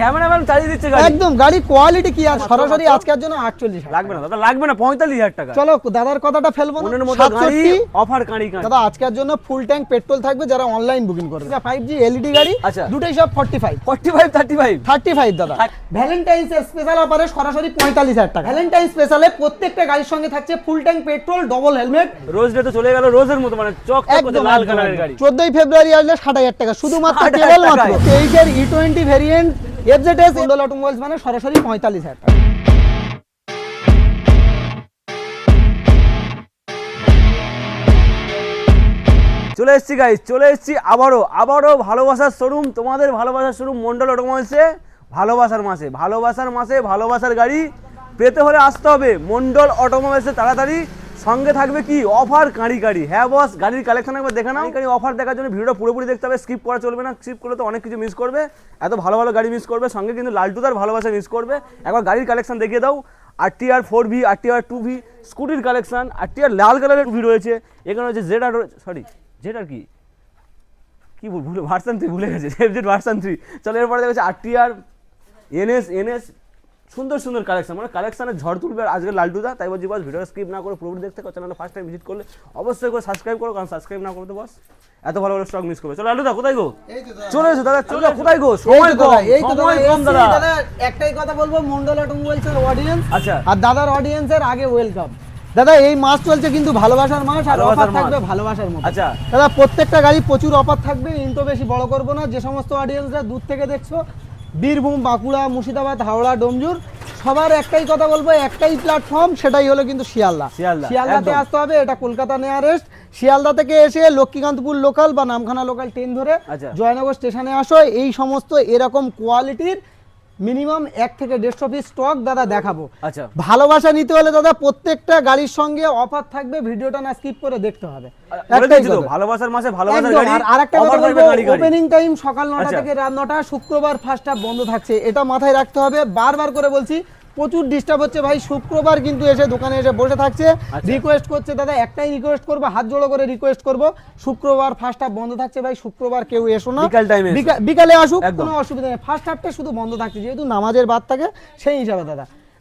Cameraman চালিয়ে দিচ্ছে গাড়ি একদম গাড়ি কোয়ালিটি কি আছে সরাসরি আজকের জন্য 48 লাগবে না দাদা, লাগবে না 45,000 টাকা। চলো দাদার কথাটা ফেলবো না, মনের মতো গাড়ি 67 অফার গাড়ি দাদা আজকের জন্য ফুল ট্যাঙ্ক পেট্রোল থাকবে যারা অনলাইন বুকিং করবে। 5G এলইডি গাড়ি, আচ্ছা। দুটোই সব 45 35 দাদা। ভ্যালেন্টাইন্স স্পেশাল অফারে সরাসরি 45,000 টাকা। ভ্যালেন্টাইন স্পেশালে প্রত্যেকটা গাড়ির সঙ্গে থাকছে full tank petrol, double helmet. Rose day তো চলে গেল, রোজের মতো মানে চকচক করছে লাল কালারের গাড়ি। 14 ফেব্রুয়ারি আসলে 60,000 টাকা শুধুমাত্র, 60,000 কেবল মাত্র টাকায়। তেইশের E20 variant FZS Mondal automobiles মানে সরাসরি 45,000 টাকা। চলে এসেছি গাইস, চলে এসেছি আবারও ভালোবাসার শোরুম, তোমাদের ভালোবাসার শোরুম মন্ডল অটোমোবাইলসে। ভালোবাসার মাসে ভালোবাসার গাড়ি পেতে হলে আসতে হবে মন্ডল অটোমোবাইলসে তাড়াতাড়ি। সঙ্গে থাকবে কি অফার গাড়ি। হ্যাঁ বস, গাড়ির কালেকশন একবার দেখে নাও। গাড়ি অফার দেখার জন্য ভিডিওটা পুরোপুরি দেখতে হবে, স্কিপ করা চলবে না। স্কিপ করলে তো অনেক কিছু মিস করবে, এত ভালো ভালো গাড়ি মিস করবে। সঙ্গে কিন্তু লালটুদার ভালোবাসা মিস করবে। একবার গাড়ির কালেকশন দেখিয়ে দাও। RTR 4V, RTR 2V স্কুটির কালেকশন, RTR লাল কালারের ভি রয়েছে। এখানে হচ্ছে জেড কি ভুলে ভার্সন 3 ভুলে গেছে, জেড ভার্সন 3। চলো এরপরে দেখা যাচ্ছে RTR NS সুন্দর কালেকশন, মানে কালেকশনের ঝড় তুলবে আজকে লালটুদা। তাই বলছি বস, ভিডিও স্কিপ না করে পুরোপুরি দেখতে হবে। চ্যানেলে ফার্স্ট টাইম ভিজিট করলে অবশ্যই করে সাবস্ক্রাইব করো, কারণ সাবস্ক্রাইব না করতে বস এত ভালো ভালো স্টক মিস করবে। চলো লালটুদা কোথায় গো? চলে এসো দাদা, চলো কোথায় গো? সময় কম দাদা। একটাই কথা বলবো, মন্ডল অটোমোবাইলসের অডিয়েন্স আচ্ছা আর দাদার অডিয়েন্সের আগে ওয়েলকাম। দাদা এই মাস চলছে কিন্তু ভালোবাসার মাস, আর অফার থাকবে ভালোবাসার মতো। আচ্ছা দাদা প্রত্যেকটা গাড়ি প্রচুর অফার থাকবে। ইন্টো বেশি বড় করব না। যে সমস্ত অডিয়েন্সরা দূর থেকে দেখছো, বীরভূম, বাঁকুড়া, মুর্শিদাবাদ, হাওড়া, ডোমজুর, সবার একটাই কথা বলবো, একটাই প্ল্যাটফর্ম, সেটাই হলো কিন্তু শিয়ালদাতে আসতে হবে। এটা কলকাতা নিয়ারেস্ট। শিয়ালদা থেকে এসে লক্ষ্মীকান্তপুর লোকাল বা নামখানা লোকাল ট্রেন ধরে জয়নগর স্টেশনে আসো। এই সমস্ত এরকম কোয়ালিটির মিনিমাম 1 থেকে 150 পিস স্টক দাদা দেখাবো। আচ্ছা ভালোবাসা নিতে হলে দাদা প্রত্যেকটা গাড়ির সঙ্গে অফার থাকবে, ভিডিওটা না স্কিপ করে দেখতে হবে। ভালোবাসার মাসে ভালোবাসার গাড়ি। আর একটা কথা বলবো, ওপেনিং টাইম সকাল 9টা থেকে রাত 9টা, শুক্রবার ফার্স্ট হাফ বন্ধ থাকছে, এটা মাথায় রাখতে হবে। বারবার করে বলছি, প্রচুর ডিস্টার্ব হচ্ছে ভাই। শুক্রবার কিন্তু এসে দোকানে এসে বসে থাকছে, রিকোয়েস্ট করছে দাদা, একটাই রিকোয়েস্ট করবো, হাত জোড়ো করে রিকোয়েস্ট করবো, শুক্রবার ফার্স্ট হাফ বন্ধ থাকছে ভাই। শুক্রবার কেউ এসো না, বিকালে আসুক, কোনো অসুবিধা নেই। ফার্স্ট হাফটা শুধু বন্ধ থাকছে, যেহেতু নামাজের বাদ থাকে সেই হিসাবে।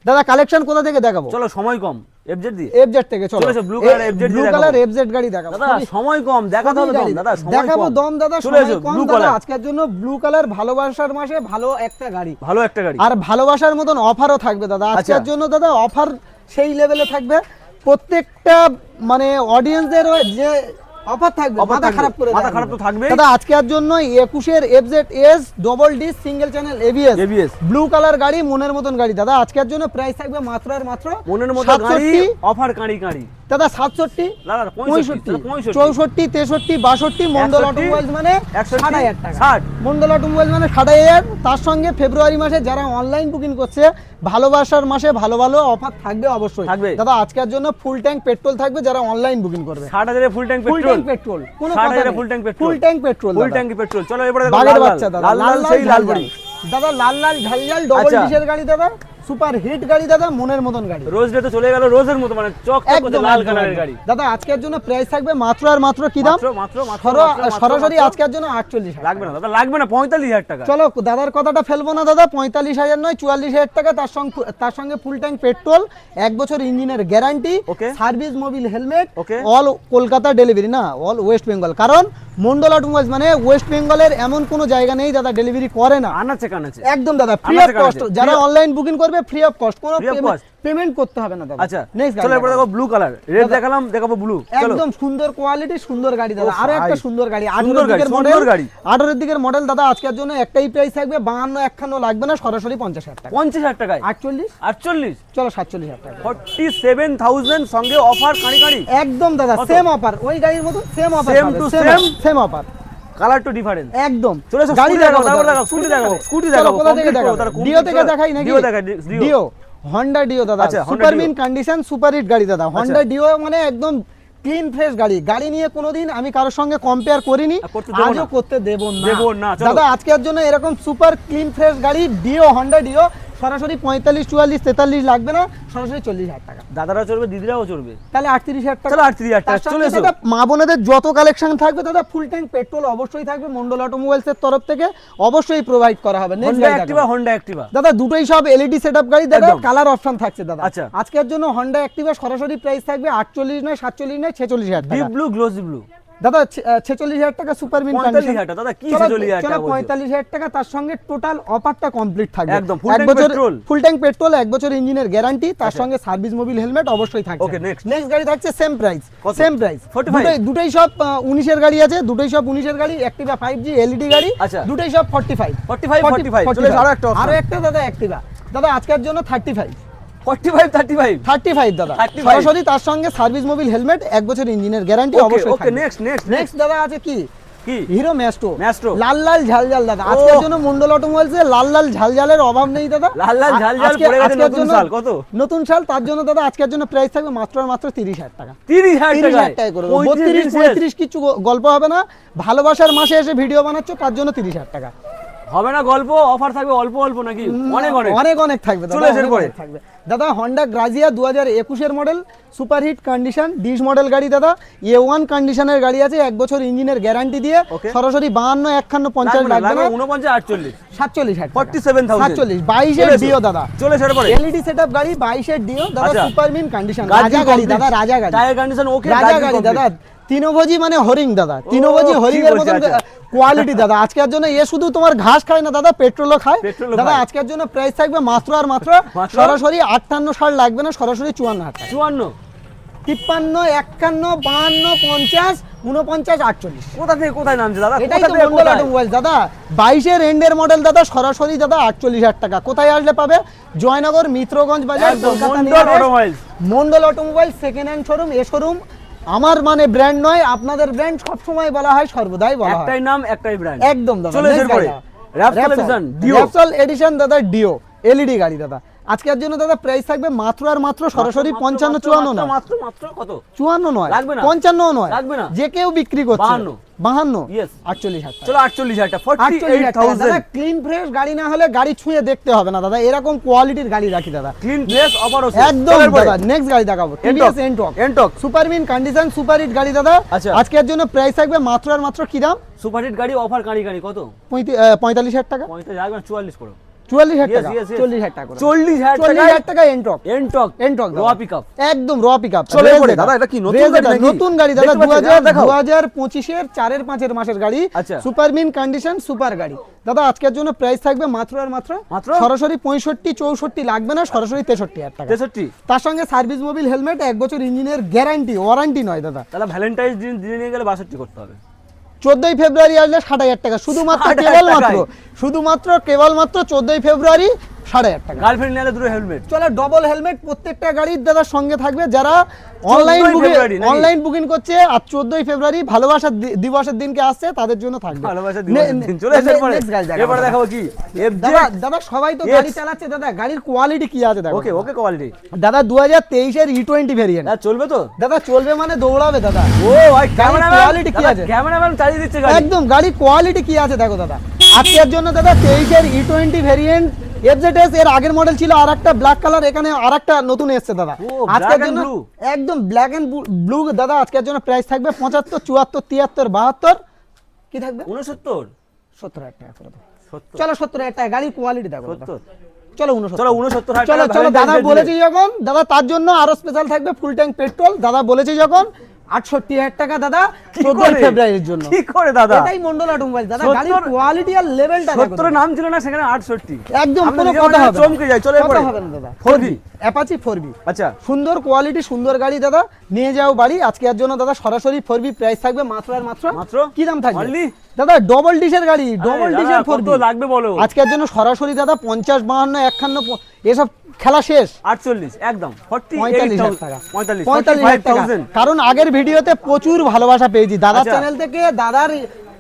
দাদা কালেকশন কোথা থেকে দেখাবো? চলো সময় কম, FZ থেকে চলো। ব্লু কালার FZ গাড়ি দেখাবো দাদা। সময় কম, দেখাতে হবে দম দাদা, দেখাবো দম দাদা, সময় কম দাদা। আজকের জন্য ব্লু কালার, ভালোবাসার মাসে ভালো একটা গাড়ি, আর ভালোবাসার মতন অফারও থাকবে দাদা আজকের জন্য। দাদা অফার সেই লেভেলে থাকবে, প্রত্যেকটা মানে অডিয়েন্সদের যে অফার থাকবে, মাথা খারাপ তো থাকবে দাদা। আজকের জন্য 21 এর FZS double D single channel ABS blue colour গাড়ি, মনের মতন গাড়ি দাদা। আজকের জন্য প্রাইস থাকবে মাত্র আর মাত্র মনের মতন গাড়ি, অফার গাড়ি দাদা 67 65 64 63 62। মন্ডল অটোমোবাইলস মানে 60,000 টাকা। মন্ডল অটোমোবাইলস মানে 60,000। তার সঙ্গে ফেব্রুয়ারি মাসে যারা অনলাইন বুকিং করছে, ভালোবাসার মাসে ভালো ভালো অফার থাকবে অবশ্যই দাদা। আজকের জন্য ফুল ট্যাঙ্ক পেট্রোল থাকবে যারা অনলাইন বুকিং করবে। 60,000 ফুল ট্যাঙ্ক পেট্রোল, কোনো কথা নেই, ফুল ট্যাঙ্ক পেট্রোল। চলো এবারে বাগের বাচ্চা দাদা, লাল গাড়ি দাদা, লাল ঝাল ডবল ডিজেল গাড়ি দাদা, সুপার হিট গাড়ি দাদা, মনের মতন গাড়ি। রোজ ডে তো চলে গেল, রোজের মতো মানে চকচক করছে লাল কালারের গাড়ি দাদা। আজকের জন্য প্রাইস থাকবে মাত্র আর মাত্র কি দাম? সরাসরি আজকের জন্য 48,000 লাগবে না দাদা, লাগবে না 45,000 টাকা। চলো দাদার কথাটা ফেলবো না দাদা, 45,000 নয় 44,000 টাকা। তার সঙ্গে ফুল ট্যাঙ্ক পেট্রোল, 1 বছর ইঞ্জিনের guarantee, service mobil helmet, all Kolkata delivery, না অল ওয়েস্ট বেঙ্গল। কারণ মন্ডল অটোমোবাইলস মানে ওয়েস্ট বেঙ্গলের এমন কোনো জায়গা নেই দাদা ডেলিভারি করে না। আনাচে একদম দাদা ফ্রি অফ কস্ট। যারা অনলাইন বুকিং করবে ফ্রি অফ কস্ট, কোনো পেমেন্ট করতে হবে না দাদা। আচ্ছা চলো এরপর দেখো ব্লু কালার, রেড দেখালাম, দেখাবো ব্লু। একদম সুন্দর কোয়ালিটি, সুন্দর গাড়ি দাদা। আরো একটা সুন্দর গাড়ি, 18 এর দিকের মডেল দাদা। আজকের জন্য একটাই প্রাইস থাকবে, 52 51 লাগবে না, সরাসরি 50,000 টাকা। 50,000 টাকায় 48 চলো 47,000 টাকা। 47,000 সঙ্গে অফার কাঁড়ি একদম দাদা, সেম অফার, ওই গাড়ির মতো same offer, same offer, colour to difference একদম। চলে এসো, গাড়ি দেখাবো, তারপর দেখাবো স্কুটি দেখাবো। কোথা থেকে দেখাবো? ডিও থেকে দেখাই নাকি? ডিও হন্ডা ডিও দাদা, super mint condition, super hit গাড়ি দাদা। হন্ডা ডিও মানে একদম ক্লিন ফ্রেশ গাড়ি নিয়ে কোনোদিন আমি কারোর সঙ্গে কম্পেয়ার করিনি, আজও করতে দেব না দাদা। আজকের জন্য এরকম সুপার ক্লিন ফ্রেশ গাড়ি ডিও, হন্ডা ডিও সরাসরি 45, 44, 43 লাগবে না, সরাসরি 40,000 টাকা। দাদারা চড়বে, দিদিরাও চড়বে, তাহলে 38,000 টাকা। চলো 38,000 টাকা। তার সঙ্গে চলে এসো। দাদা মা বোনেদের যত কালেকশন থাকবে দাদা, ফুল ট্যাঙ্ক পেট্রোল অবশ্যই থাকবে, মন্ডল অটোমোবাইলসের তরফ থেকে অবশ্যই প্রোভাইড করা হবে। Next Honda Activa, Honda Activa দাদা দুটোই সব এলইডি সেটআপ গাড়ি দাদা, একদম। কালার অপশন থাকছে দাদা। আচ্ছা। আজকের জন্য হোন্ডা অ্যাক্টিভা সরাসরি প্রাইস থাকবে 48 নয়, 47 নয়, 46,000 ডিপ টাকা। ব্লু, গ্লোসি ব্লু, দাদা 46,000 টাকা সুপার মিন 45,000 টাকা। দাদা কি 46,000 টাকা বলছো? 45,000 টাকা, তার সঙ্গে টোটাল অফারটা কমপ্লিট থাকবে। একদম, full tank petrol। ফুল ট্যাঙ্ক পেট্রোল, 1 বছর ইঞ্জিনের গ্যারান্টি, তার সঙ্গে সার্ভিস মোবিল হেলমেট অবশ্যই থাকছে। Okay, next। নেক্সট গাড়ি থাকছে সেম প্রাইস, কত? Same price 45? দুটোই সব 19 এর গাড়ি আছে, দুটোই সব 19 এর গাড়ি, অ্যাক্টিভা 5G এলইডি গাড়ি, আচ্ছা। দুটোই সব 45 45 চলে এসো। আরো একটা option। আরো একটা দাদা অ্যাক্টিভা দাদা আজকের জন্য 35 45 35 35 দাদা 35 সরাসরি, তার সঙ্গে সার্ভিস মোবিল হেলমেট, 1 বছর ইঞ্জিনের গ্যারান্টি অবশ্যই ওকে, থাকবে। নেক্সট নেক্সট নেক্সট দাদা আছে কি কি? Hero Maestro, Maestro. লাল লাল ঝালঝাল দাদা আজকের জন্য মন্ডল অটোমোবাইলস এ লাল লাল ঝালঝালের অভাব নেই দাদা। লাল লাল ঝালঝাল পড়ে গেছে নতুন সাল। কত? নতুন সাল, তার জন্য দাদা আজকের জন্য প্রাইস থাকবে মাত্র আর মাত্র 30,000 টাকা। 30,000 টাকা 30,000 টাকা করে 32 35 কিছু গল্প হবে না, ভালোবাসার মাসে এসে ভিডিও বানাচ্ছ তার জন্য 30,000 টাকা হবে না গল্প, অফার থাকবে অল্প অল্প নাকি? অনেক অনেক অনেক অনেক থাকবে দাদা, চলে এসে অনেক পরে। অনেক থাকবে দাদা। হন্ডা গ্রাজিয়া 2021 এর model, superhit condition, dish model গাড়ি দাদা, A1 কন্ডিশনের গাড়ি আছে, 1 বছর ইঞ্জিনের গ্যারান্টি দিয়ে, Okay। সরাসরি 52 51 50 লাগবে না, 49 48 47,000 47,000 47 22 এর চলে এসো। ডিও দাদা, চলে এসে পরে। এলইডি সেটআপ গাড়ি 22 এর ডিও দাদা, আচ্ছা। সুপারমিন কন্ডিশন, গাড়ি রাজা গাড়ি complete। দাদা, রাজা গাড়ি, টায়ার কন্ডিশন ওকে, রাজা গাড়ি দাদা, তিনভোজি মানে হরিং দাদা, তিনভোজি কি হরিং এর বলছে? মতন আচ্ছা। কোয়ালিটি দাদা। আজকের জন্য এ শুধু তোমার ঘাস খায় না দাদা, পেট্রোলও খায় পেট্রোলও দাদা। খায়। আজকের জন্য প্রাইস থাকবে মাত্র আর মাত্র মাত্র? সরাসরি 58 ষাট লাগবে না, সরাসরি 54,000 টাকা। 54 53 51 52 50 49 48 কোথা থেকে কোথায় নামছে দাদা? এটাই কোথা তো থেকে মন্ডল কোথায়? অটোমোবাইল দাদা, 22 এর এন্ডের মডেল দাদা, সরাসরি দাদা 48,000 টাকা। কোথায় আসলে পাবে? জয়নগর মিত্রগঞ্জ বাজার, একদম, Kolkata Mondal nearest। Automobiles. Mondal automobile second hand showroom. এ শোরুম আমার মানে ব্র্যান্ড নয়, আপনাদের ব্র্যান্ড সবসময় বলা হয়, সর্বদাই বলা হয়। একটাই নাম, একটাই ব্র্যান্ড। একদম দাদা। চলে এসে পরে। Repsol edition, Dio. Repsol edition দাদা, ডিও এলইডি গাড়ি দাদা। আজকের জন্য দাদা প্রাইস থাকবে মাত্র আর মাত্র সরাসরি 55 54 না, মাত্র মাত্র কত? 54 নয়, লাগবে না। 55 নয়, লাগবে না। যে কেউ বিক্রি করছে 52 52 Yes। 48,000 টাকা। চলো 48,000 টাকা, 48,000 টাকা। দাদা 48,000 ক্লিন ফ্রেশ গাড়ি না হলে গাড়ি ছুঁয়ে দেখতে হবে না দাদা, এরকম কোয়ালিটির গাড়ি রাখি দাদা। ক্লিন প্লেস অফার আছে একদম দাদা। নেক্সট গাড়ি দেখাবো TVS Ntorq, Ntorq super mint condition, super hit গাড়ি দাদা। আচ্ছা। আজকের জন্য প্রাইস থাকবে মাত্র আর মাত্র কি দাম? সুপার হিট গাড়ি অফার গাড়ি গাড়ি কত? 45,000 টাকা, 45 লাগবে না, 44 করো। 44,000 Yes, টাকা, yes, yes। 40,000 টাকা করে। 40,000 টাকা 40,000 টাকা এনটক, এনটক এনটক র পিকআপ। একদম র পিকআপ। চলে পড়ে দাদা, এটা কি নতুন গাড়ি নাকি? নতুন গাড়ি দাদা, দেখতে পাচ্ছি, দেখাও। 2025 এর 4 5 মাসের গাড়ি, আচ্ছা। সুপারমিন কন্ডিশন, সুপার গাড়ি দাদা। আজকের জন্য প্রাইস থাকবে মাত্র আর মাত্র মাত্র? সরাসরি 65 64 লাগবে না, সরাসরি 63,000 টাকা। 63 তার সঙ্গে সার্ভিস মোবিল হেলমেট, 1 বছর ইঞ্জিনের গ্যারান্টি, ওয়ারেন্টি নয় দাদা। তাহলে ভ্যালেন্টাইন্স দিন নিয়ে গেলে 62 করতে হবে। 14 ফেব্রুয়ারি আসলে 60,000 টাকা, শুধুমাত্র 60,000 কেবলমাত্র 14 ফেব্রুয়ারি 60,000 টাকা। গার্লফ্রেন্ড নিলে দুটো হেলমেট। চলো ডবল হেলমেট প্রত্যেকটা গাড়ির দাদার সঙ্গে থাকবে, যারা অনলাইন 14 ফেব্রুয়ারি নাকি? অনলাইন বুকিং করছে আর 14 ফেব্রুয়ারি ভালোবাসার দিবসের দিনকে আসছে, তাদের জন্য থাকবে। ভালোবাসা দিবসের দিন চলে এসে পরে। Next গাড়ি দেখাবো এবারে দাদা। দেখাবো কি? দাদা দাদা সবাই তো Yes। গাড়ি চালাচ্ছে দাদা, গাড়ির কোয়ালিটি কি আছে দেখো। ওকে ওকে কোয়ালিটি। দাদা 2023 এর E20 ভেরিয়েন্ট দাদা চলবে তো? দাদা, চলবে মানে দৌড়াবে দাদা। ও ভাই ক্যামেরাম্যান quality কি আছে? ক্যামেরাম্যান চালিয়ে দিচ্ছে গাড়ি। একদম গাড়ি কোয়ালিটি কি আছে দেখো দাদা। আজকের জন্য দাদা 23 এর E20 ভেরিয়েন্ট এফজেডএস, এর আগের মডেল ছিল আরেকটা ব্ল্যাক কালার, এখানে আরেকটা নতুন এসেছে দাদা। ও, আজকের black and জন্য blue। একদম ব্ল্যাক এন্ড ব্লু দাদা। আজকের জন্য প্রাইস থাকবে 75 74 73 72 কি থাকবে 69 70,000 টাকা করে দাও। 70 চলো 70,000 টাকা, গাড়ির কোয়ালিটি দেখো দাদা। 70 চলো 69 চলো 69,000 চলো টাকা চলো দাদা Valentine's Day বলেছি যখন দাদা, তার জন্য আরো স্পেশাল থাকবে ফুল ট্যাঙ্ক পেট্রোল দাদা। বলেছি যখন 68,000 টাকা দাদা, কি 14 করে? ফেব্রুয়ারির জন্য। কি করে দাদা? এটাই মন্ডল অটোমোবাইল দাদা, 70 গাড়ির কোয়ালিটি আর লেভেলটা দেখো 70 নাম ছিল না, সেখানে 68। একদম আমি কোনো নিজে কথা মানে হবে না। চমকে যাই। চলে কথা পড়ে হবে না দাদা। 4B অ্যাপাচি 4B আচ্ছা সুন্দর কোয়ালিটি, সুন্দর গাড়ি দাদা, নিয়ে যাও বাড়ি। আজকের জন্য দাদা সরাসরি 4B প্রাইস থাকবে মাত্র আর মাত্র মাত্র? কি দাম থাকবে Only? দাদা? ডবল ডিশের গাড়ি, ডবল আরে ডিশের দাদা, 4B কত লাগবে বলো? আজকের জন্য সরাসরি দাদা 50 52 51 এসব খেলা শেষ। 48 একদম 45,000 টাকা, 45,000 টাকা। কারণ আগের ভিডিওতে প্রচুর ভালোবাসা পেয়েছি দাদার আচ্ছা। চ্যানেল থেকে, দাদার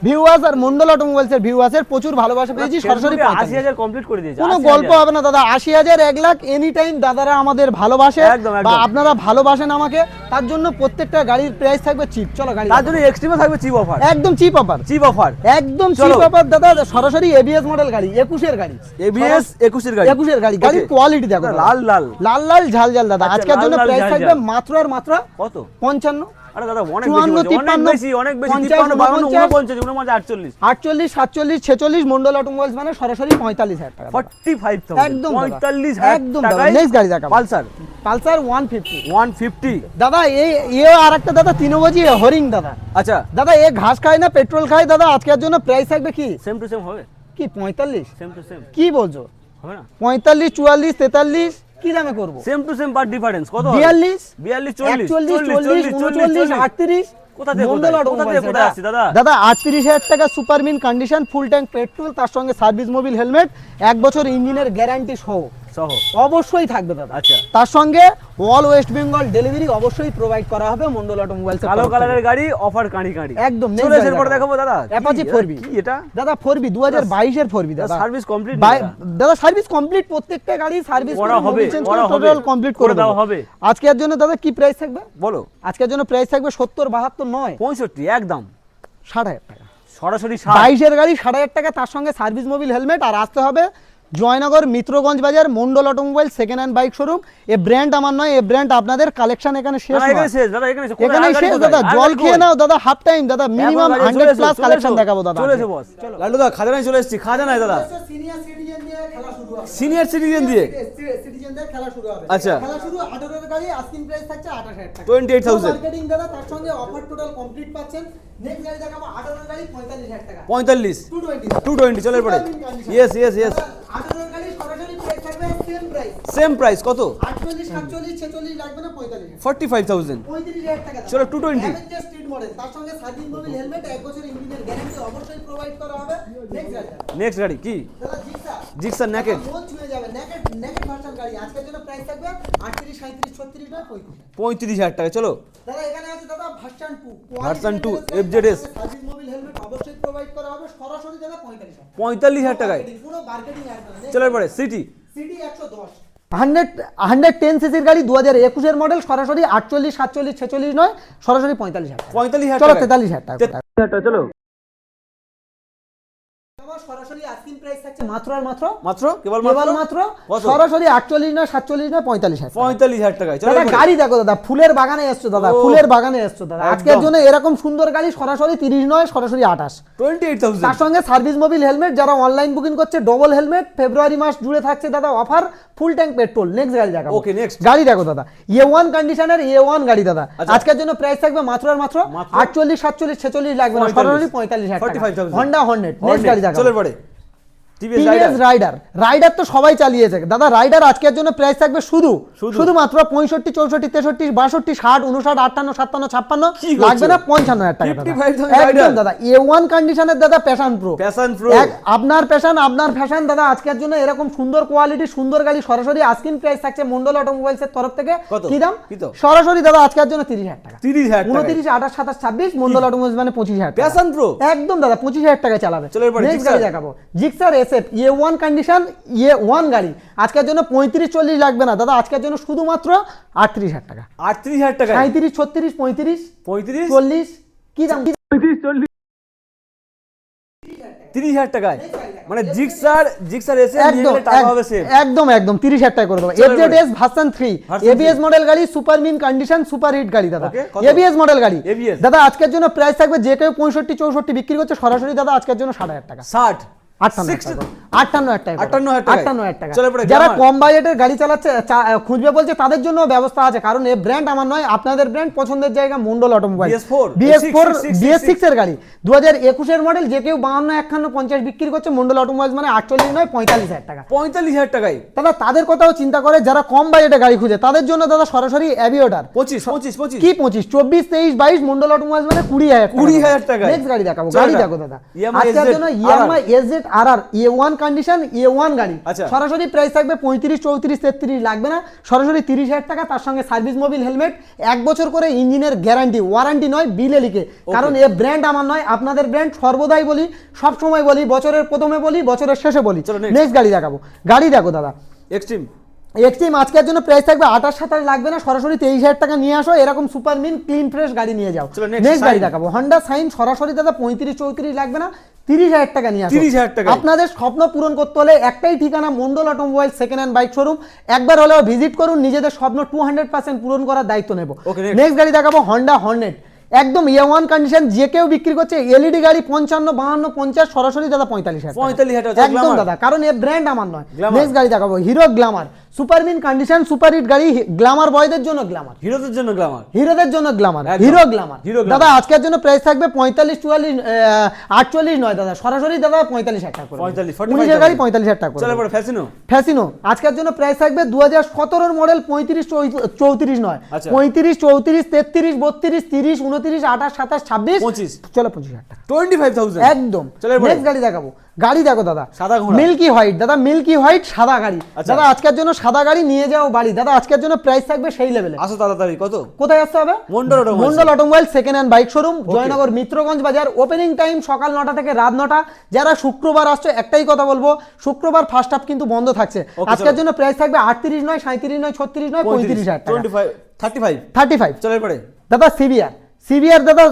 ভিউয়ার্স আর মন্ডল অটোমোবাইলসের ভিউয়ার্সের প্রচুর ভালোবাসা পেয়েছি সরাসরি 80,000 কমপ্লিট করে দিয়েছে। কোনো 80,000 গল্প হবে না দাদা, 80,000 1 লাখ এনি টাইম দাদারা আমাদের ভালোবাসে একদম, বা একদম। আপনারা ভালোবাসেন আমাকে, তার জন্য প্রত্যেকটা গাড়ির প্রাইস থাকবে চিপ। চলো গাড়ি তার জন্য এক্সট্রিমে থাকবে চিপ অফার, একদম চিপ অফার, চিপ অফার একদম চলো। চিপ অফার দাদা। সরাসরি এবিএস মডেল গাড়ি, 21 এর গাড়ি, এবিএস 21 এর গাড়ি, 21 এর গাড়ি, গাড়ির Okay. কোয়ালিটি দেখো দাদা। লাল লাল লাল লাল ঝাল ঝাল দাদা। আচ্ছা, আজকের লাল জন্য লাল প্রাইস ঝাল থাকবে ঝাল। মাত্র আর মাত্র কত? 55, আরে দাদা অনেক 54, বেশি বলছে, অনেক 53, বেশি, অনেক বেশি। 50, 53, 52, 49, 49, 48 48, 47, 46 মন্ডল অটোমোবাইলস মানে সরাসরি 45,000 টাকা দাদা। 45,000 একদম দাদা। 45,000 একদম দাদা। টাকায় নেক্সট গাড়ি দেখাবো, পালসার পালসার 150 150। দাদা। এই আর একটা দাদা 3 বজি হরিং দাদা। আচ্ছা দাদা এ ঘাস খায় না পেট্রোল খায় দাদা। আজকের জন্য প্রাইস থাকবে কি সেম টু সেম হবে, কি 45, সেম টু সেম কি বলছো? হবে না? 45, 44, 43 কি দামে করব? Same to same but difference কত? 42, 42, 40, 41, 40, 39, 38 কোথা থেকে মন্ডল কোথায়? কোথা অটোমোবাইলস থেকে কোথায় আসছে দাদা? দাদা 38,000 টাকা সুপার মিন কন্ডিশন, ফুল ট্যাঙ্ক পেট্রোল, তার সঙ্গে সার্ভিস মোবিল হেলমেট, 1 বছর ইঞ্জিনের গ্যারান্টি সহ সহ অবশ্যই থাকবে দাদা। আচ্ছা। তার সঙ্গে অল ওয়েস্ট বেঙ্গল ডেলিভারি অবশ্যই প্রোভাইড করা হবে মন্ডল অটোমোবাইলস। কালো কালারের গাড়ি, অফার কাঁড়ি কাঁড়ি একদম। চলে এসে পরে দেখাবো দাদা। অ্যাপাচি 4B কি এটা? দাদা 4B 2022 এর 4B দাদা। সার্ভিস কমপ্লিট দাদা সার্ভিস কমপ্লিট, প্রত্যেকটা গাড়ি সার্ভিস করা হবে, করা হবে, টোটাল কমপ্লিট করে দেওয়া দেওয়া হবে। হবে। আজকের জন্য দাদা কি প্রাইস থাকবে বলো। আজকের জন্য প্রাইস থাকবে 70, 72 নয় 65 একদম 60,000 টাকা। সরাসরি 22 এর গাড়ি 60,000 টাকা, তার সঙ্গে সার্ভিস মোবিল হেলমেট। আর আসতে হবে জয়নগর মিত্রগঞ্জ বাজার Mondal automobile second hand bike showroom. এই ব্র্যান্ড আমার নয়, এই ব্র্যান্ড আপনাদের কালেকশন এখানে শেষ দাদা নয়। এখানে শেষ দাদা, এখানে শেষ। কোথায় এখানে আর গাড়ি শেষ কোথায়? দাদা। আর জল গাড়ি খেয়ে কই? নাও দাদা, হাফ টাইম দাদা, মিনিমাম এখন গাড়ি 100 চলে প্লাস এসো, কালেকশন দেখাবো দাদা। চলে এসো বস। লাল্টু দা খাজানায় চলে এসেছি, খাজানায় দাদা। সিনিয়র সিটিজেন দিয়ে খেলা শুরু হবে। সিনিয়র সিটিজেন দিয়ে সিটিজেনদের খেলা শুরু হবে। আচ্ছা। খেলা শুরু 18 এর গাড়ি, আস্কিং প্রাইস থাকছে 28,000 টাকা। 28,000 মার্কেটিং দাদা, তার সঙ্গে অফার টোটাল কমপ্লিট পাচ্ছেন। নেক্সট গাড়ি দেখাবো 18 এর গাড়ি 45,000 টাকা। 45 220 220 চলে পড়ে। ইয়েস ইয়েস ইয়েস 18 এর গাড়ি সরাসরি প্রাইস থাকবে সেম প্রাইস। সেম প্রাইস কত? 48, 47, 46 লাগবে না 45,000 45,000 35,000 টাকা দাদা। চলো 220 অ্যাভেঞ্জার স্ট্রিট মডেল, তার সঙ্গে সার্ভিস মোবিল হেলমেট, 1 বছর ইঞ্জিনের গ্যারান্টি অবশ্যই প্রোভাইড করা হবে। নেক্সট গাড়ি নেক্সট গাড়ি কি? দাদা জিক্সার। জিক্সার নেকেড মন ছুঁয়ে যাবে, নেকেড নেকেড ভার্সন গাড়ি। আজকের জন্য প্রাইস থাকবে 38, 37, 36 নয় 35। 35,000 টাকা চলো। দাদা এখানে আছে দাদা version 2, version 2 FZS service mobil helmet অবশ্যই প্রোভাইড করা হবে। সরাসরি দাদা 45,000 45,000 টাকায় পুরো মার্কেটিং আসবে। চলে পড়ে। সিটি সিটি 110 110 সিসির গাড়ি 2021 এর মডেল, সরাসরি 48, 47, 46 নয় সরাসরি 45,000 টাকা। 45,000 চলো টাকা 43,000 টাকা। 43,000 টাকা চলো। আমার সরাসরি আস্কিং প্রাইস থাকছে মাত্র আর মাত্র মাত্র কেবল মাত্র কত? সরাসরি 48 নয় 47 নয় 45,000 টাকা। 45,000 টাকায় চলো। দাদা গাড়ি দেখো দাদা, ফুলের বাগানে এসছো দাদা, ও। ফুলের বাগানে এসছো দাদা। একদম। আজকের জন্য এরকম সুন্দর গাড়ি সরাসরি 30 নয় সরাসরি 28। 28,000 তার সঙ্গে সার্ভিস মোবিল হেলমেট, যারা অনলাইন বুকিং করছে ডবল হেলমেট। ফেব্রুয়ারি মাস জুড়ে থাকছে দাদা অফার, ফুল ট্যাঙ্ক পেট্রোল। নেক্সট গাড়ি দেখাবো। Okay, next. গাড়ি দেখো দাদা, A1 কন্ডিশনের A1 গাড়ি দাদা। আচ্ছা। আজকের জন্য প্রাইস থাকবে মাত্র আর মাত্র মাত্র? 48, 47, 46 লাগবে না 45,000 সরাসরি 45,000 টাকা। 45,000 হন্ডা হর্নেট। নেক্সট গাড়ি দেখাবো। চলে পড়ে। TVS TVS rider. রাইডার তো সবাই চালিয়েছে দাদা। রাইডার আজকের জন্য প্রাইস থাকবে শুধু শুধু? শুধুমাত্র 65, 64, 63, 62, 60, 59, 58, 57, কি 56 করছো? লাগবে না 55,000 টাকা দাদা। 55,000 একদম রাইডার। দাদা A1 কন্ডিশনের দাদা প্যাশন প্রো। প্যাশন প্রো আপনার প্যাশন আপনার ফ্যাশন দাদা। আজকের জন্য এরকম সুন্দর কোয়ালিটি সুন্দর গাড়ি সরাসরি আস্কিং প্রাইস থাকছে মন্ডল অটোমোবাইলস এর তরফ থেকে। কত? কি দাম? কি তো? সরাসরি দাদা আজকের জন্য 30,000 টাকা। 30,000 টাকা 29, 28, 27, 26 মন্ডল অটোমোবাইলস মানে 25,000 টাকা। প্যাশন প্রো একদম দাদা 25,000 টাকায় চালাবে। চলো এরপরে নেক্সট গাড়ি জিক্সার। দেখাবো Gixxer SF A1 condition A1 গাড়ি। আজকের জন্য 35, 40 লাগবে না দাদা। আজকের জন্য শুধুমাত্র 38,000 টাকা। 38,000 টাকা 37, 36, 35, 35 40 কি দাম? 35 40 30,000 টাকায় মানে জিক্সার এসে নিয়ে একদম গেলে টাকা হবে সেম। একদম একদম 30,000 টাকা করে দেবো। চলো FZS version 3 version ABS model গাড়ি, super mint condition, super hit গাড়ি দাদা। Okay, কত? ABS মডেল গাড়ি ABS দাদা। আজকের জন্য প্রাইস থাকবে যে কেউ 65, 64 বিক্রি করছে সরাসরি দাদা আজকের জন্য 60,000 টাকা। 60 58,000 টাকা। 58,000 টাকা। 58,000 টাকা। টাকা। চলো এবারে যারা গ্ল্যামার। কম বাজেটের গাড়ি চালাচ্ছে খুঁজবে বলছে তাদের জন্য ব্যবস্থা আছে, কারণ এই ব্র্যান্ড আমার নয়, আপনাদের ব্র্যান্ড, পছন্দের জায়গা মন্ডল অটোমোবাইল। BS4 BS6 এর গাড়ি 2021 এর মডেল, যে কেউ 52, 51, 50 বিক্রি করছে মন্ডল অটোমোবাইলস মানে 48 নয় 45,000 টাকা। 45,000 টাকায় দাদা তাদের কথাও চিন্তা করে যারা কম বাজেটে গাড়ি খুঁজে, তাদের জন্য দাদা সরাসরি অ্যাভিওটার। 25 কি 25, 24, 23, 22 মন্ডল অটোমোবাইলস মানে 20,000 20,000 টাকায়। নেক্সট গাড়ি দেখাবো। চলো গাড়ি এটা। দেখো দাদা EMI আজকের SZ জন্য EMI SZ আর A1 কন্ডিশন A1 গাড়ি, আচ্ছা। সরাসরি প্রাইস থাকবে 35, 34, 33 লাগবে না, সরাসরি 30,000 টাকা, তার সঙ্গে সার্ভিস মোবিল হেলমেট, 1 বছর করে ইঞ্জিনের গ্যারান্টি, ওয়ারেন্টি নয় বিলে লিখে, কারণ এ ব্র্যান্ড আমার নয়, আপনাদের ব্র্যান্ড, সর্বদাই বলি, সব সময় বলি, বছরের প্রথমে বলি, বছরের শেষে বলি। চলো নেক্সট গাড়ি দেখাবো, গাড়ি দেখো দাদা, এক্সট্রিম এক্সট্রিম আজকের জন্য প্রাইস থাকবে 28-27 লাগবে না, সরাসরি 23,000 টাকা নিয়ে আসো, এরকম সুপার মিন ক্লিন ফ্রেশ গাড়ি নিয়ে যাও। চলো, next নেক্সট গাড়ি Shine। দেখাবো, হন্ডা সাইন, সরাসরি দাদা 35-34 লাগবে না, 30,000 টাকা নিয়ে আসো। 30,000 টাকা। আপনাদের স্বপ্ন পূরণ করতে হলে একটাই ঠিকানা, Mondal automobile second hand bike showroom, একবার হলেও ভিজিট করুন, নিজেদের স্বপ্ন 200% পূরণ করার দায়িত্ব নেব। Okay, next। নেক্সট গাড়ি দেখাবো, হন্ডা হর্নেট, একদম A1 কন্ডিশন, যে কেউ বিক্রি করছে, এলইডি গাড়ি 55, 52, 50, সরাসরি দাদা 45,000 টাকা। 45,000 টাকা, একদম Glamour। দাদা, কারণ এ ব্র্যান্ড আমার নয়। Glamour। নেক্সট গাড়ি দেখাবো, Hero Glamour, super mint condition, super hit গাড়ি, গ্ল্যামার বয়দের জন্য গ্ল্যামার, হিরোদের জন্য গ্ল্যামার। হিরোদের জন্য গ্ল্যামার, একদম। Hero Glamour. Hero Glamour. দাদা আজকের জন্য প্রাইস থাকবে 45, 44, 48 নয় দাদা, সরাসরি দাদা 45,000 টাকা করে। 45, 19 গাড়ি 45,000 টাকা করে। চলো পরে ফ্যাসিনো। ফ্যাসিনো আজকের জন্য প্রাইস থাকবে 2017 মডেল, 35, 34 নয়, আচ্ছা। 35, 34, 33, 32, 30, 29, 28, 27, 26, 25। চলো 25,000 টাকা। 25,000 একদম। চলো এরপরে। নেক্সট গাড়ি দেখাবো, গাড়ি দেখো দাদা, সাদা ঘোড়া। মিল্কি হোয়াইট, দাদা মিল্কি হোয়াইট সাদা গাড়ি, আচ্ছা। দাদা আজকের জন্য সাদা গাড়ি নিয়ে যাও বাড়ি, দাদা আজকের জন্য প্রাইস থাকবে সেই লেভেলে। আসো তাড়াতাড়ি, কত? কোথায় আসতে হবে? Mondal automobiles. Mondal automobile second hand bike showroom, Joynagar Mitraganj Bazar. Opening time সকাল 9টা থেকে রাত 9টা। যারা শুক্রবার আসছে একটাই কথা বলবো, শুক্রবার ফার্স্ট হাফ কিন্তু বন্ধ থাকছে। Okay, আজকের চলো। জন্য প্রাইস থাকবে 38 নয়, 37 নয়, 36 নয়, 35,000 টাকা। 25, 35। 35। চলো এরপরে। দাদা সিভিআর, সিভিআর দাদা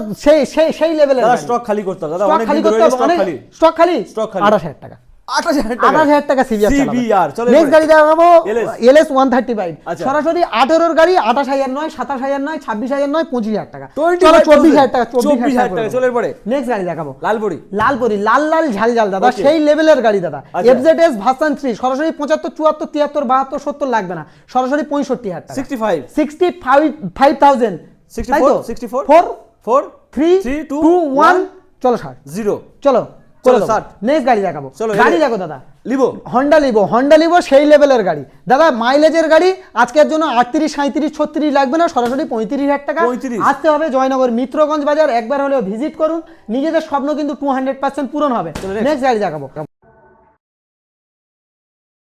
সেই লেভেলের দাদা স্টক খালি করতে হবে, দাদা স্টক অনেক খালি দিন করতে ধরে হবে, স্টক অনেক খালি। স্টক খালি, স্টক খালি। 28,000 টাকা। 28,000 টাকা। 28,000 টাকা সিভিআর CBR, চলো নেক্সট এরপরে। গাড়ি দেখাবো, LS এলএস 135, আচ্ছা। সরাসরি 18 গাড়ি, 28,000 নয়, 27,000 নয়, 26,000 নয়, 25,000 টাকা। 25,000 চলো 24,000 টাকা, 24,000 টাকা। চলো এরপরে। নেক্সট গাড়ি দেখাবো, লালপুরি। লালপরি, লাল লাল ঝাল ঝাল দাদা, Okay। সেই লেভেলের গাড়ি দাদা। আচ্ছা। এফজেডএস ভার্সন 3, সরাসরি 75, 74, 73, 72, 70 লাগবে না, সরাসরি 65,000 টাকা। 65, 65,000, 64, 64, 4, 4, 3, 3, 2, 2, 1, চলো 60। 0। চলো চলো, চলো 60। নেক্সট গাড়ি দেখাবো, চলো, গাড়ি এলে। দেখো দাদা, লিবো। হন্ডা লিভো, হন্ডা লিভো সেই লেভেলের গাড়ি দাদা, মাইলেজের গাড়ি। আজকের জন্য 38, 37, 36 লাগবে না, সরাসরি 35,000 টাকা। 35। আসতে হবে জয়নগর মিত্রগঞ্জ বাজার, একবার হলেও ভিজিট করুন, নিজেদের স্বপ্ন কিন্তু 200% পূরণ হবে। চলো, next। নেক্সট গাড়ি দেখাবো,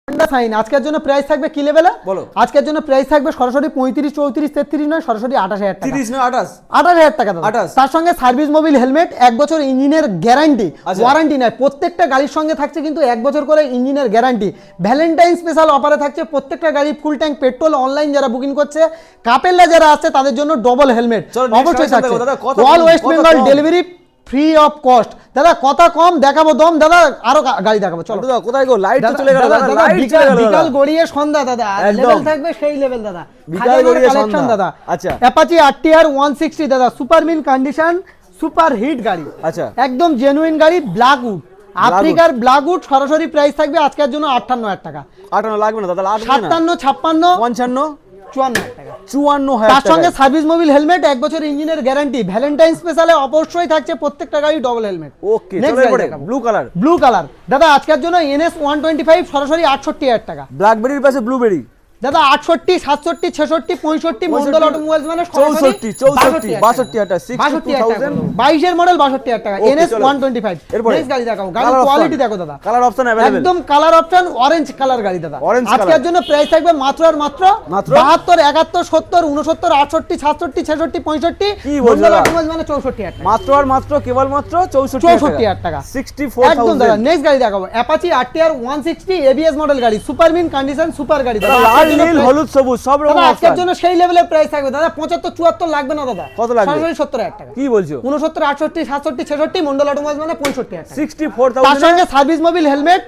হন্ডা সাইন, আজকের জন্য প্রাইস থাকবে কি লেভেলে বলো। আজকের জন্য প্রাইস থাকবে সরাসরি 35, 34, 33 নয়, সরাসরি 28,000 টাকা। 30 না 28। 28,000 টাকা দাদা। 28 তার সঙ্গে সার্ভিস মোবিল হেলমেট, 1 বছর ইঞ্জিনের গ্যারান্টি, আচ্ছা। ওয়ারেন্টি নয়, প্রত্যেকটা গাড়ির সঙ্গে থাকছে কিন্তু 1 বছর করে ইঞ্জিনের গ্যারান্টি। ভ্যালেন্টাইন স্পেশাল অফারে থাকছে প্রত্যেকটা গাড়ি ফুল ট্যাঙ্ক পেট্রোল। অনলাইন যারা বুকিং করছে, কাপেলরা যারা আসছে তাদের জন্য ডবল হেলমেট চলো, next অবশ্যই গাড়ি থাকছে। দেখো দাদা, কত অল কম, ওয়েস্ট কত বেঙ্গল কম। Delivery free of cost. দাদা কথা কম, দেখাবো দম দাদা, আরো গাড়ি দেখাবো, চলো। দাদা কোথায় গো? লাইট তো দাদা, চলে গেল, দাদা, দাদা দাদা, লাইট চলে বিকাল গেল, বিকাল দাদা। গড়িয়ে সন্ধ্যা দাদা, একদম। লেভেল থাকবে সেই লেভেল দাদা। বিকাল খাজানার গড়িয়ে collection সন্ধ্যা। দাদা। আচ্ছা। অ্যাপাচি আরটিআর 160 দাদা, super mint condition, super hit গাড়ি, আচ্ছা। একদম জেনুইন গাড়ি, ব্ল্যাকউড, আফ্রিকার ব্ল্যাকউড, সরাসরি প্রাইস থাকবে আজকের জন্য 58,000 টাকা। 58 লাগবে না দাদা, লাগবে না। 57, 56, 55, 54,000 টাকা। 54,000 তার টাকা। সঙ্গে সার্ভিস মোবিল হেলমেট, 1 বছর ইঞ্জিনের গ্যারান্টি। ভ্যালেন্টাইন স্পেশালে অবশ্যই থাকছে প্রত্যেকটা গাড়ি ডবল হেলমেট। ওকে, চলো এরপরে। Blue colour. ব্লু কালার দাদা, আজকের জন্য NS 125, সরাসরি 68,000 টাকা। ব্ল্যাকবেরির পাশে ব্লুবেরি। দাদা 68, 67, 66, 65, মন্ডল অটোমোবাইলস মানে 64, 64, 62,000 টাকা। 62,000 22 মডেল 62,000 টাকা। Okay, NS চলো। 125। এরপরে। নেক্সট গাড়ি দেখাও, গাড়ির Color option। কোয়ালিটি দেখো দাদা, কালার অপশন अवेलेबल। একদম কালার অপশন অরেঞ্জ কালার গাড়ি দাদা। Orange আজকের color। জন্য প্রাইস থাকবে মাত্র আর মাত্র মাত্র? 72, 71, 70, 69, 68, 67, 66, 65, কি বলছো মন্ডল দাদা? অটোমোবাইলস মানে 64,000 টাকা। মাত্র আর মাত্র কেবলমাত্র 64,000 টাকা। 64,000। একদম দাদা। নেক্সট গাড়ি দেখাবো, অ্যাপাচি আরটিআর 160 ABS মডেল গাড়ি, সুপার মিন কন্ডিশন, সুপার গাড়ি দাদা। লাল আজকের জন্য নীল price- হলুদ সবুজ সব রকম দাদা আজকের অপশন। জন্য সেই লেভেলের প্রাইস থাকবে দাদা, 75, 74 লাগবে না দাদা। কত লাগবে? সরাসরি 70,000 টাকা। কি বলছো? 69, 68, 67, 66, মন্ডল অটোমোবাইলস মানে 65,000 টাকা। 64,000 তার সঙ্গে সার্ভিস মোবিল হেলমেট,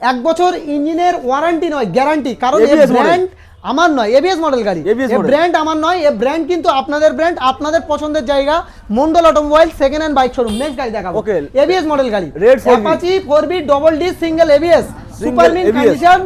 1 বছর ইঞ্জিনের ওয়ারেন্টি নয়, গ্যারান্টি, কারণ এই ABS model। ব্র্যান্ড আমার নয়, এবিএস মডেল গাড়ি, ABS এই model। ব্র্যান্ড আমার নয়, এই ব্র্যান্ড কিন্তু আপনাদের ব্র্যান্ড, আপনাদের পছন্দের জায়গা Mondal automobile second hand bike showroom. Next গাড়ি দেখাবো, Okay। এবিএস মডেল গাড়ি, Red 4B। Apache 4B double D single ABS, super mint ABS। Condition,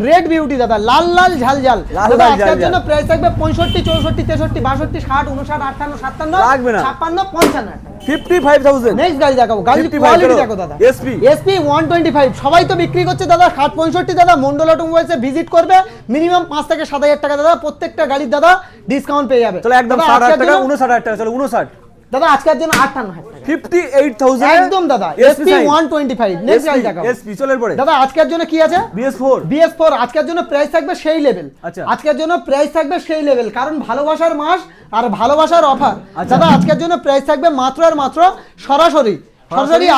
red beauty দাদা, লাল লাল ঝাল ঝাল। লাল দাদা লাল আজকের ঝাল জন্য ঝাল। প্রাইস থাকবে 65, 64, 63, 62, 60, 59, 58, 57, লাগবে না। 56, 55। 55,000। নেক্সট গাড়ি দেখাবো, গাড়ির 55 কোয়ালিটি চলো। দেখো দাদা, SP। SP 125, সবাই তো বিক্রি করছে দাদা 60, 65 দাদা, মন্ডল অটোমোবাইলসে ভিজিট করবে, মিনিমাম 5 থেকে 7,000 টাকা দাদা, প্রত্যেকটা গাড়ির দাদা ডিসকাউন্ট পেয়ে যাবে। চলো একদম দাদা, 60,000 আজকের টাকা, জন্য 59,000 টাকা। চলো 59। দাদা আজকের জন্য 58,000 টাকা 58,000 একদম দাদা SP 125 নেক্সট গাড়ি দেখাবো এসপি চলের পরে দাদা আজকের জন্য কি আছে BS4 আজকের জন্য প্রাইস থাকবে সেই লেভেল আচ্ছা। আজকের জন্য প্রাইস থাকবে সেই লেভেল কারণ ভালোবাসার মাস আর ভালোবাসার অফার আচ্ছা। দাদা আজকের জন্য প্রাইস থাকবে মাত্র আর মাত্র সরাসরি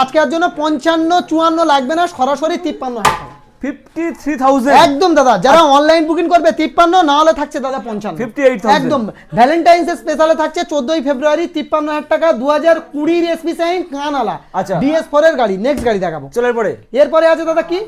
আজকের জন্য 55-54 লাগবে না সরাসরি 53,000 টাকা 53,000 একদম দাদা যারা অনলাইন বুকিং করবে 53 না হলে থাকছে দাদা 55 58,000 একদম ভ্যালেন্টাইন্স স্পেশালে থাকছে 14ই ফেব্রুয়ারি 53,000 টাকা 2020 এসপি সাইন কানালা আচ্ছা। BS4 এর গাড়ি নেক্সট গাড়ি দেখাবো চলের পরে এরপরে আছে দাদা কি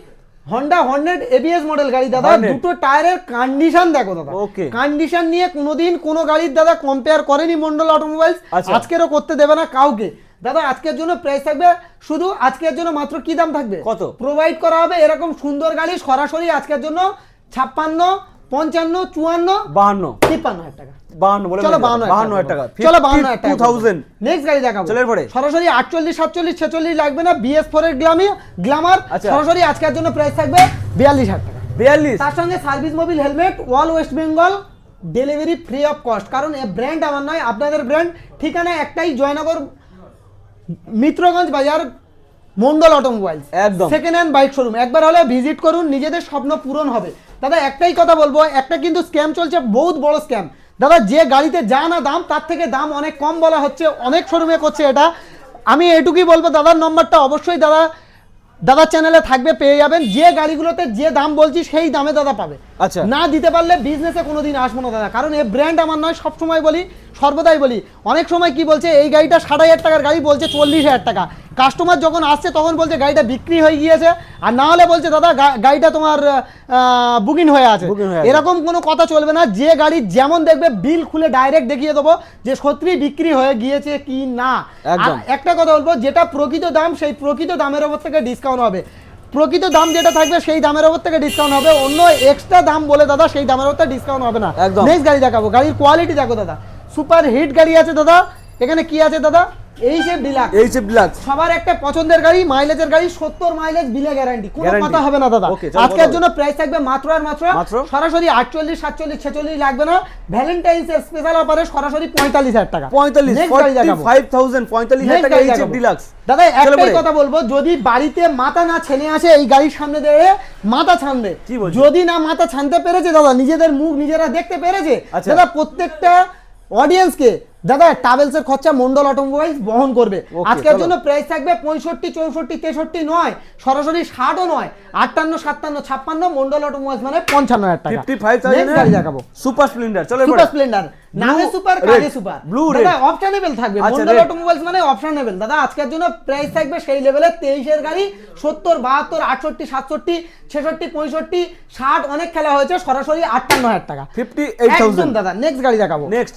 হন্ডা হর্নেট এবিএস মডেল গাড়ি দাদা Hornet। দুটো টায়ারের কন্ডিশন দেখো দাদা Okay। কন্ডিশন নিয়ে কোনোদিন কোনো গাড়ির দাদা কম্পেয়ার করেনি মন্ডল অটোমোবাইলস আচ্ছা। আজকেরও করতে দেবে না কাউকে দাদা আজকের জন্য প্রাইস থাকবে শুধু আজকের জন্য মাত্র কি দাম থাকবে কত? প্রোভাইড করা হবে এরকম সুন্দর গাড়ি সরাসরি আজকের জন্য 56 55 54 52 53,000 টাকা 52 বলে চলো 52,000 টাকা চলো 52,000 টাকা 52,000 নেক্সট গাড়ি দেখাবো চলের পরে। সরাসরি 48 47 46 লাগবে না BS4 এর গ্ল্যামার আচ্ছা। সরাসরি আজকের জন্য প্রাইস থাকবে 42,000 টাকা 42 তার সঙ্গে service mobil helmet all West Bengal delivery free of cost কারণ এই ব্র্যান্ড আমার নয় আপনাদের ব্র্যান্ড ঠিকানা একটাই জয়নগর মিত্রগঞ্জ বাজার মন্ডল অটোমোবাইলস একদম। সেকেন্ড হ্যান্ড বাইক শোরুম একবার হলে ভিজিট করুন নিজেদের স্বপ্ন পূরণ হবে দাদা একটাই কথা বলবো একটা কিন্তু স্ক্যাম চলছে বহুত বড় স্ক্যাম দাদা যে গাড়িতে যা না দাম তার থেকে দাম অনেক কম বলা হচ্ছে অনেক শোরুমে করছে এটা আমি এটুকুই বলবো দাদার নম্বরটা অবশ্যই দাদার চ্যানেলে থাকবে পেয়ে যাবেন যে গাড়িগুলোতে যে দাম বলছি সেই দামে দাদা পাবে আচ্ছা। না দিতে পারলে বিজনেসে কোনোদিন আসবো না দাদা কারণ এই ব্র্যান্ড আমার নয় সব সময় বলি সর্বদাই বলি অনেক সময় কি বলছে এই গাড়িটা 60,000 টাকার গাড়ি বলছে 40,000 টাকা কাস্টমার যখন আসছে তখন বলছে গাড়িটা বিক্রি হয়ে গিয়েছে আর না হলে বলছে দাদা গাড়িটা তোমার বুকিং হয়ে আছে Booking হয়ে আছে। এরকম কোনো কথা চলবে না যে গাড়ি যেমন দেখবে বিল খুলে ডাইরেক্ট দেখিয়ে দেবো যে সত্যি বিক্রি হয়ে গিয়েছে কি না আর একদম। একটা কথা বলবো যেটা প্রকৃত দাম সেই প্রকৃত দামের ওপর থেকে ডিসকাউন্ট হবে প্রকৃত দাম যেটা থাকবে সেই দামের ওপর থেকে ডিসকাউন্ট হবে অন্য এক্সট্রা দাম বলে দাদা সেই দামের ওপর থেকে ডিসকাউন্ট হবে না একদম। নেক্সট গাড়ি দেখাবো গাড়ির কোয়ালিটি দেখো দাদা সুপার হিট গাড়ি আছে দাদা এখানে কি আছে দাদা এইচএফ ডিলাক্স এইচএফ ডিলাক্স সবার একটা পছন্দের গাড়ি মাইলেজের গাড়ি 70 মাইলেজ বিলে গ্যারান্টি কোনো Guarantee। কথা হবে না দাদা Okay, চলো আজকের বলো। জন্য প্রাইস থাকবে মাত্র আর মাত্র মাত্র? সরাসরি 48 47 46 লাগবে না ভ্যালেন্টাইন্স স্পেশাল অফারে সরাসরি 45,000 টাকা 45 Next গাড়ি দেখাবো। 45,000 45,000 Next টাকা গাড়ি এইচএফ দেখাবো। ডিলাক্স দাদা চলো একটাই পরে। কথা বলবো যদি বাড়িতে মাথা না ছেনে আসে এই গাড়ির সামনে দিয়ে মাথা ছানবে কি বলছো? যদি না মাথা ছানতে পেরেছে দাদা নিজেদের মুখ নিজেরা দেখতে পেরেছে আচ্ছা। দাদা প্রত্যেকটা অডিয়েন্সকে দাদা ট্রাভেলস এর খরচা মন্ডল অটোমোবাইলস বহন করবে Okay, আজকের চলো। জন্য প্রাইস থাকবে 65 64 63 নয় সরাসরি 60ও নয় 58 57 56 মন্ডল অটোমোবাইলস মানে 55,000 টাকা 55,000 Next গাড়ি দেখাবো সুপার স্প্লেন্ডার চলো সুপার স্প্লেন্ডার নামে সুপার কাজে সুপার ব্লু দাদা অপশনেবল থাকবে আচ্ছা, মন্ডল red। অটোমোবাইলস মানে অপশনেবল দাদা আজকের জন্য প্রাইস থাকবে সেই লেভেলে 23 এর গাড়ি 70 72 68 67 66 65 60 অনেক খেলা হয়েছে সরাসরি 58,000 টাকা 58,000 একদম দাদা নেক্সট গাড়ি দেখাবো নেক্সট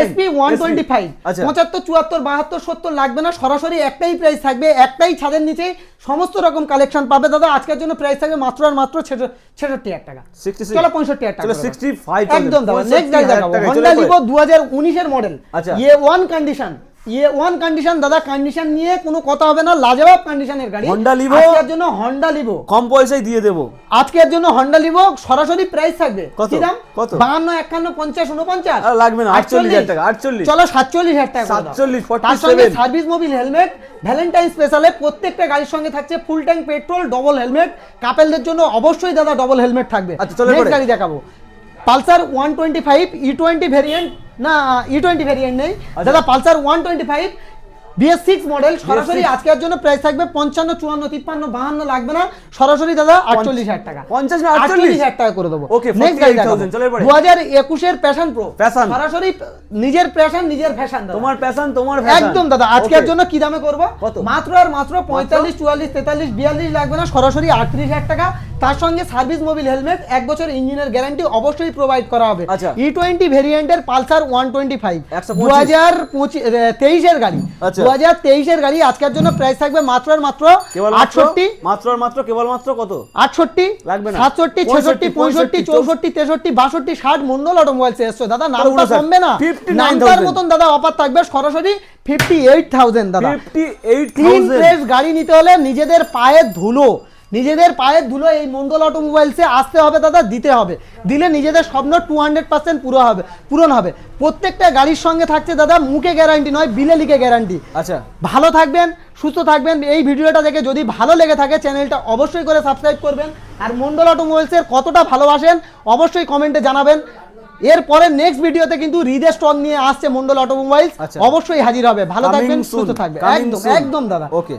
SP 125 আচ্ছা 75 74 72 70 লাগবে না সরাসরি একটাই প্রাইস থাকবে একটাই ছাদের নিচে সমস্ত রকম কালেকশন পাবে দাদা আজকের জন্য প্রাইস থাকবে মাত্র আর মাত্র 66,000 টাকা 66 চলো 65,000 টাকা চলো করে দাও। 65,000 একদম দাদা নেক্সট গাড়ি দেখাবো টাকা, চলো Honda এরপরে। Livo 2019 এর মডেল আচ্ছা। A1 কন্ডিশন A1 কন্ডিশন দাদা কন্ডিশন নিয়ে কোনো কথা হবে না লাজবাব কন্ডিশনের গাড়ি Honda Livo। আজকের জন্য Honda Livo কম পয়সায় দিয়ে দেবো আজকের জন্য Honda Livo সরাসরি প্রাইস থাকবে কত? কি দাম কত? 52 51 50 49 আর লাগবে না 48,000 টাকা 48 চলো 47,000 টাকা করে দাও। 47 তার সঙ্গে 47 সার্ভিস মোবিল হেলমেট ভ্যালেন্টাইন স্পেশালে প্রত্যেকটা গাড়ির সঙ্গে থাকছে full tank petrol double helmet কাপেলদের জন্য অবশ্যই দাদা ডবল হেলমেট থাকবে আচ্ছা, চলো Next এরপরে। গাড়ি দেখাবো পালসার 125 E20 ভেরিয়েন্ট না E20 ভেরিয়েন্ট নেই দাদা পালসার 125 BS6 মডেল সরাসরি BS6 আজকের জন্য প্রাইস থাকবে 55 54 53 52 লাগবে না সরাসরি দাদা 48,000 টাকা 50 না 48,000 টাকা করে দেবো Okay, নেক্সট গাড়ি দেখাবো 48,000 চলো এরপরে। 2021 এর প্যাশন প্রো Passion। সরাসরি নিজের প্যাশন নিজের ফ্যাশন দাদা তোমার প্যাশন তোমার ফ্যাশন একদম দাদা আজকের জন্য কি দামে করব কত? মাত্র আর মাত্র 45 44 43 42 লাগবে না সরাসরি 38,000 টাকা তার সঙ্গে সার্ভিস মোবিল হেলমেট 1 বছর ইঞ্জিনের গ্যারান্টি অবশ্যই প্রোভাইড করা হবে আচ্ছা। E20 ভেরিয়েন্টের পালসার 125 125 2023 এর গাড়ি আচ্ছা। 2023 এর গাড়ি আজকের জন্য প্রাইস থাকবে মাত্র আর মাত্র কেবল 68 মাত্র আর মাত্র কেবল মাত্র কত 68 লাগবে না। 67 66 65 64 63 62 60 মন্ডল অটোমোবাইলস এসছো দাদা নামটা ওগুলো স্যার, কমবে না 59,000 নামটার মতন দাদা অফার থাকবে সরাসরি 58,000 দাদা ক্লিন 58,000 ফ্রেশ গাড়ি নিতে হলে নিজেদের পায়ের ধুলো নিজেদের পায়ের ধুলো এই মন্ডল অটোমোবাইলসে আসতে হবে দাদা, দিতে হবে, দিলে নিজেদের স্বপ্ন 200% পূরণ হবে। প্রত্যেকটা গাড়ির সঙ্গে থাকছে দাদা মুখে গ্যারান্টি নয়, বিলে লিখে গ্যারান্টি। আচ্ছা, ভালো থাকবেন, সুস্থ থাকবেন। এই ভিডিওটা দেখে যদি ভালো লেগে থাকে চ্যানেলটা অবশ্যই করে সাবস্ক্রাইব করবেন, আর মন্ডল অটোমোবাইলসের কতটা ভালোবাসেন অবশ্যই কমেন্টে জানাবেন। এরপরে নেক্সট ভিডিওতে কিন্তু হৃদয় স্টক নিয়ে আসছে মন্ডল অটোমোবাইলস, আচ্ছা। অবশ্যই হাজির হবে। ভালো থাকবেন, Coming soon, সুস্থ থাকবেন, coming একদম soon. একদম দাদা। ওকে।